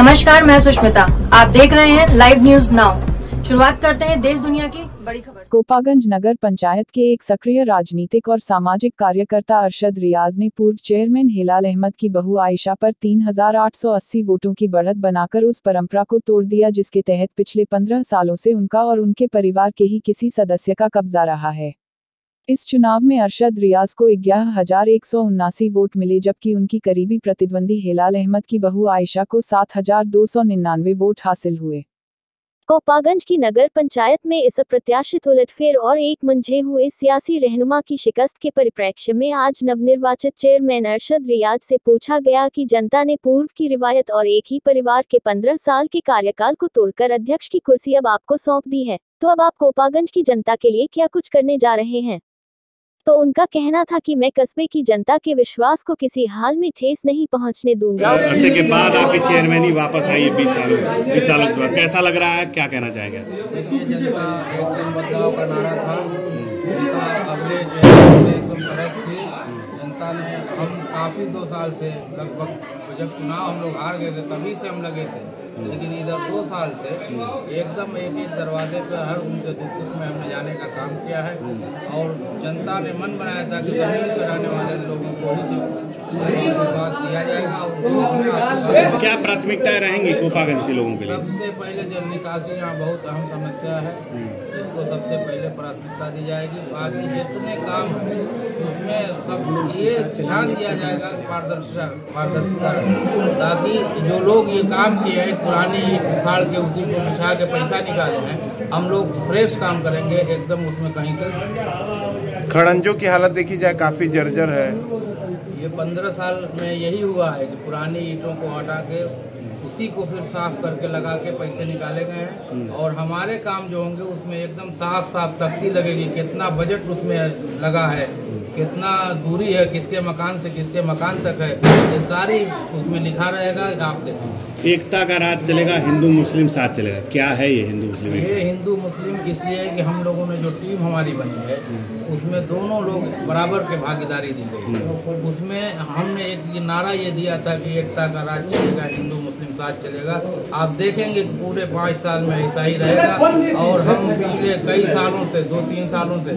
नमस्कार, मैं सुष्मिता। आप देख रहे हैं लाइव न्यूज नाउ। शुरुआत करते हैं देश दुनिया की बड़ी खबर। कोपागंज नगर पंचायत के एक सक्रिय राजनीतिक और सामाजिक कार्यकर्ता अरशद रियाज ने पूर्व चेयरमैन हिलाल अहमद की बहू आयशा पर 3880 वोटों की बढ़त बनाकर उस परंपरा को तोड़ दिया जिसके तहत पिछले 15 सालों से उनका और उनके परिवार के ही किसी सदस्य का कब्जा रहा है। इस चुनाव में अरशद रियाज को 11,179 वोट मिले जबकि उनकी करीबी प्रतिद्वंदी हिलाल अहमद की बहू आयशा को 7,299 वोट हासिल हुए। कोपागंज की नगर पंचायत में इस अप्रत्याशित उलटफेर और एक मंझे हुए सियासी रहनुमा की शिकस्त के परिप्रेक्ष्य में आज नवनिर्वाचित चेयरमैन अरशद रियाज से पूछा गया कि जनता ने पूर्व की रिवायत और एक ही परिवार के 15 साल के कार्यकाल को तोड़कर अध्यक्ष की कुर्सी अब आपको सौंप दी है, तो अब आप कोपागंज की जनता के लिए क्या कुछ करने जा रहे हैं। तो उनका कहना था कि मैं कस्बे की जनता के विश्वास को किसी हाल में ठेस नहीं पहुंचने दूंगा। अरसे के बाद आपकी चेयरमैनी वापस आई है 20 सालों के बाद, कैसा लग रहा है, क्या कहना चाहेंगे? देखिए, जनता एकदम बदलाव का नारा था। जनता अगले चेयरमैन से एकदम तरस थी। जनता ने हम काफ़ी 2 साल से लगभग जब चुनाव हम लोग हार गए थे तभी से हम लगे थे, लेकिन इधर 2 साल से एकदम एक दरवाजे पर हर उनके दुख सुख में हमने जाने का काम किया है और जनता ने मन बनाया था कि जमीन पर रहने वाले लोगों को ही बात दिया जाएगा। और क्या प्राथमिकताएं रहेंगी कोपागंज के लोगों के लिए? सबसे पहले जल निकासी यहाँ बहुत अहम समस्या है, इसको सबसे पहले प्राथमिकता दी जाएगी। बाकी जितने काम हैं उसमें सब ये ध्यान दिया जाएगा पारदर्शिता ताकि जो लोग ये काम किए हैं पुरानी ईंट उखाड़ के उसी को बिछा के पैसा निकाले हैं, हम लोग फ्रेश काम करेंगे एकदम उसमें कहीं से। खड़ंजों की हालत देखी जाए काफी जर्जर है। ये 15 साल में यही हुआ है कि पुरानी ईंटों को हटा के उसी को फिर साफ करके लगा के पैसे निकाले गए हैं और हमारे काम जो होंगे उसमें एकदम साफ तख्ती लगेगी, कितना बजट उसमें लगा है, कितना दूरी है किसके मकान से किसके मकान तक है, ये सारी उसमें लिखा रहेगा। आप देखें, एकता का राज चलेगा, हिंदू मुस्लिम साथ चलेगा। क्या है ये हिंदू मुस्लिम? ये हिंदू मुस्लिम इसलिए है कि हम लोगों ने जो टीम हमारी बनी है उसमें दोनों लोग बराबर के भागीदारी दी गई है। उसमें हमने एक नारा ये दिया था कि एकता का राज चलेगा, हिंदू मुस्लिम साथ चलेगा। आप देखेंगे पूरे 5 साल में ऐसा ही रहेगा और हम पिछले कई सालों से 2-3 सालों से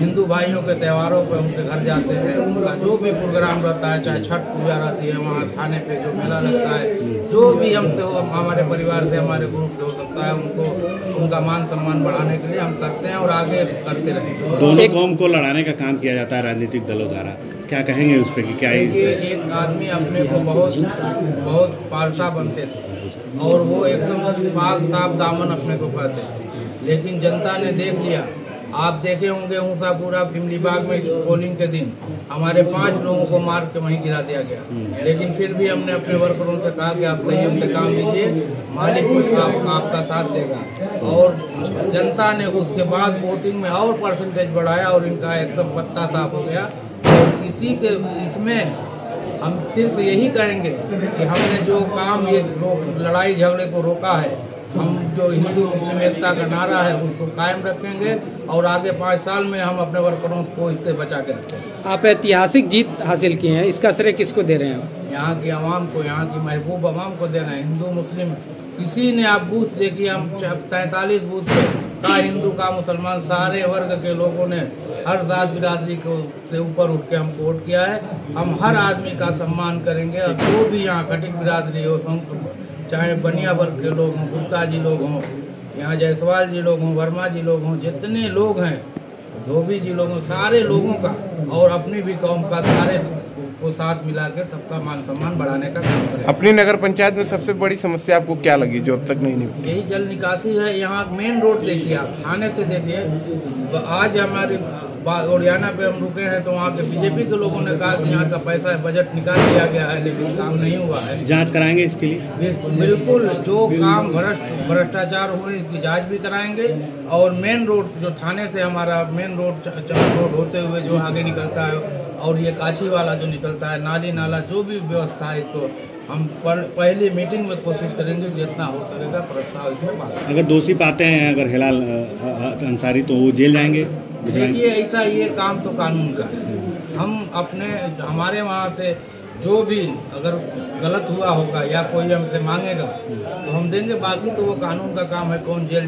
हिंदू भाइयों के त्योहारों पर उनके घर जाते हैं, उनका जो भी प्रोग्राम रहता है, चाहे छठ पूजा रहती है, वहाँ थाने पे जो मेला लगता है, जो भी हमसे हो, हमारे परिवार से हमारे ग्रुप से हो सकता है, उनको उनका मान सम्मान बढ़ाने के लिए हम करते हैं और आगे करते रहेंगे। दोनों कौम को लड़ाने का काम किया जाता है राजनीतिक दलों द्वारा, क्या कहेंगे उस पर कि क्या एक आदमी अपने को बहुत पारसा बनते थे और वो एकदम पाक साफ दामन अपने को कहते थे, लेकिन जनता ने देख लिया। आप देखे होंगे ऊसापुरा फिमली बाग में पोलिंग के दिन हमारे 5 लोगों को मार के वहीं गिरा दिया गया, लेकिन फिर भी हमने अपने वर्करों से कहा कि आप संयम से काम लीजिए, मालिक आपका साथ देगा और जनता ने उसके बाद वोटिंग में और परसेंटेज बढ़ाया और इनका एकदम पत्ता साफ हो गया। और इसी के इसमें हम सिर्फ यही कहेंगे कि हमने जो काम ये लड़ाई झगड़े को रोका है, हम जो हिंदू मुस्लिम एकता का नारा है उसको कायम रखेंगे और आगे 5 साल में हम अपने वर्करों को इससे बचा के रखेंगे। आप ऐतिहासिक जीत हासिल किए हैं, इसका श्रेय किसको दे रहे हैं? यहाँ की आवाम को, यहाँ की महबूब आवाम को देना है। हिंदू मुस्लिम किसी ने आप बूथ देखिए, हम 43 बूथ पे का हिंदू का मुसलमान सारे वर्ग के लोगों ने हर जात बिरादरी को से ऊपर उठ के हमको वोट किया है। हम हर आदमी का सम्मान करेंगे और जो भी यहाँ कटिक बिरादरी हो, चाहे बनिया वर्ग के लोग हों, गुप्ता जी लोग हों, यहाँ जायसवाल जी लोग हों, वर्मा जी लोग हों, जितने लोग हैं, धोबी जी लोग हों, सारे लोगों का और अपनी भी कौम का सारे को साथ मिला के सबका मान सम्मान बढ़ाने का काम करें। अपनी नगर पंचायत में सबसे बड़ी समस्या आपको क्या लगी जो अब तक नहीं निपटी? यही जल निकासी है। यहाँ मेन रोड देखिए, आप थाने से देखिए, आज हमारी ओडियाना पे हम रुके हैं तो वहाँ के बीजेपी के लोगों ने कहा कि यहाँ का पैसा बजट निकाल दिया गया है, लेकिन काम नहीं हुआ है। जांच कराएंगे इसके लिए? बिल्कुल, जो काम भ्रष्टाचार हुए इसकी जांच भी कराएंगे और मेन रोड जो थाने से हमारा मेन रोड होते हुए जो आगे निकलता है और ये काछी वाला जो निकलता है, नाली नाला जो भी व्यवस्था है, इसको हम पहली मीटिंग में कोशिश करेंगे जितना हो सकेगा प्रस्ताव इसमें पास। अगर दोषी पाते हैं अगर हिलाल अंसारी तो वो जेल जाएंगे? देखिए, ऐसा ये काम तो कानून का है। हम हमारे वहाँ से जो भी अगर गलत हुआ होगा या कोई हमसे मांगेगा तो हम देंगे, बाकी तो वो कानून का काम है, कौन जेल